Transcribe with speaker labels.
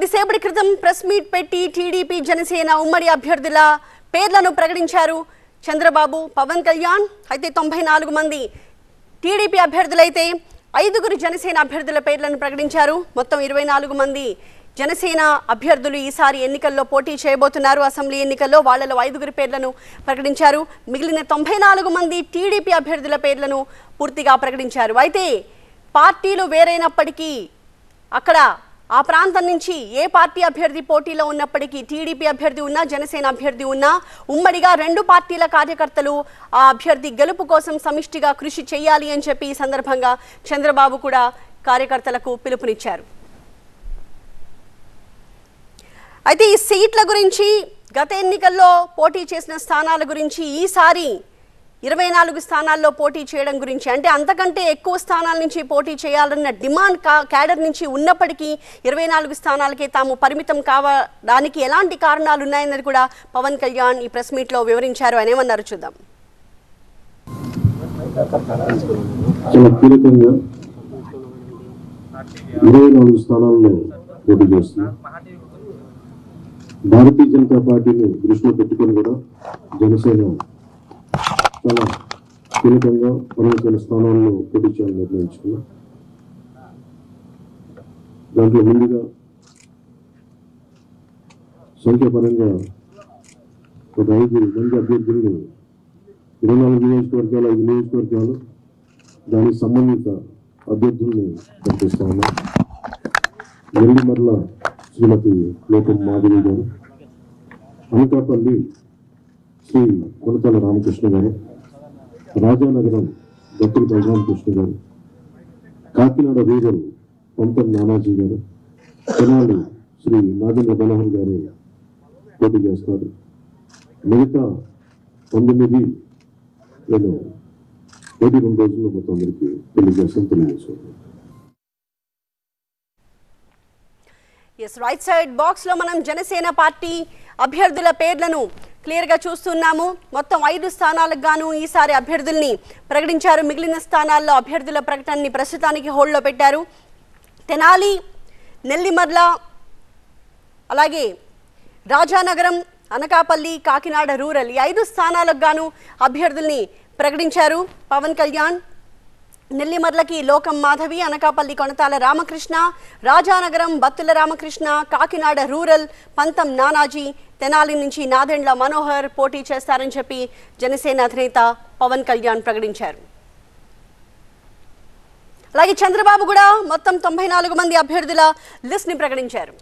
Speaker 1: కొద్దిసేపటి క్రితం press meet పెట్టి టీడీపీ జనసేన ఉమ్మడి అభ్యర్థుల పేర్లను ప్రకటించారు చంద్రబాబు పవన్ కళ్యాణ్. అయితే 94 మంది టీడీపీ అభ్యర్థులైతే 5గురు జనసేన అభ్యర్థుల పేర్లను ప్రకటించారు. మొత్తం 24 మంది జనసేన అభ్యర్థులు ఈసారి ఎన్నికల్లో పోటీ చేయబోతున్నారు. అసెంబ్లీ ఎన్నికల్లో వాళ్ళలో 5గురి పేర్లను ప్రకటించారు. మిగిలిన 94 మంది టీడీపీ అభ్యర్థుల పేర్లను పూర్తిగా ప్రకటించారు. అయితే పార్టీలు వేరైనప్పటికీ అక్కడ ఆ ప్రాంతం నుంచి ఏ పార్టీ అభ్యర్థి పోటీలో ఉన్నప్పటికీ టీడీపీ అభ్యర్థి ఉన్నా జనసేన అభ్యర్థి ఉన్నా ఉమ్మడిగా రెండు పార్టీల కార్యకర్తలు ఆ అభ్యర్థి గెలుపు కోసం సమిష్టిగా కృషి చేయాలి అని చెప్పి ఈ సందర్భంగా చంద్రబాబు కూడా కార్యకర్తలకు పిలుపునిచ్చారు. అయితే ఈ సీట్ల గురించి గత ఎన్నికల్లో పోటీ చేసిన స్థానాల గురించి ఈసారి 24 స్థానాల్లో పోటీ చేయడం గురించి అంటే అంతకంటే ఎక్కువ స్థానాల నుంచి పోటీ చేయాలన్న డిమాండ్ క్యాడర్ నుంచి ఉన్నప్పటికీ 24 స్థానాలకే తాము పరిమితం కావడానికి ఎలాంటి కారణాలు ఉన్నాయన్నది కూడా పవన్ కళ్యాణ్ ఈ ప్రెస్ మీట్లో వివరించారు. ఆయన ఏమన్నారు చూద్దాం.
Speaker 2: చాలా కీలకంగా 24 స్థానాల్లో పోటీ చేస్తున్నారు. భారతీయ జనతా పార్టీని దృష్టిలో పెట్టుకొని కూడా జనసేన చాలా కీలకంగా ప్రముఖమైన స్థానాల్లో పోటీ చేయాలని నిర్ణయించుకున్నాం. దాంట్లో ముందుగా సంఖ్యాపరంగా ఒక 5 మంది అభ్యర్థులను 24 నియోజకవర్గాలు 5 నియోజకవర్గాలు దానికి సంబంధిత అభ్యర్థుల్ని ప్రకటిస్తా ఉన్నాం. నెల్లిమర్ల శ్రీమతి లోకం మాధవి గారు, అనకాపల్లి శ్రీ కొనతల రామకృష్ణ గారు, రాజానగరం దత్తుల బలరామకృష్ణ గారు, కాకినాడ రూరల్ పంతం నానాజీ గారు, తెనాలి శ్రీ నాగేంద్ర మనోహర్ గారు పోటీ చేస్తారు. మిగతా 19 నేను 2 రోజుల్లో మొత్తం అందరికీ తెలియజేసుకుంటున్నాను.
Speaker 1: రైట్ సైడ్ బాక్స్ లో మనం జనసేన పార్టీ అభ్యర్థుల పేర్లను క్లియర్ గా చూస్తున్నాము. మొత్తం 5 స్థానాలకు గాను ఈసారి అభ్యర్థుల్ని ప్రకటించారు. మిగిలిన స్థానాల్లో అభ్యర్థుల ప్రకటనని ప్రస్తుతానికి హోల్డ్లో పెట్టారు. తెనాలి, నెల్లిమర్ల, అలాగే రాజానగరం, అనకాపల్లి, కాకినాడ రూరల్ ఈ 5 స్థానాలకు గాను అభ్యర్థుల్ని ప్రకటించారు పవన్ కళ్యాణ్. నెల్లిమర్లకి లోకం మాధవి, అనకాపల్లి కొనతాల రామకృష్ణ, రాజానగరం బత్తుల రామకృష్ణ, కాకినాడ రూరల్ పంతం నానాజీ, తెనాలి నుంచి నాదెండ్ల మనోహర్ పోటీ చేస్తారని చెప్పి జనసేన అధినేత పవన్ కళ్యాణ్ ప్రకటించారు. అలాగే చంద్రబాబు కూడా మొత్తం 94 మంది అభ్యర్థుల లిస్ట్ ని ప్రకటించారు.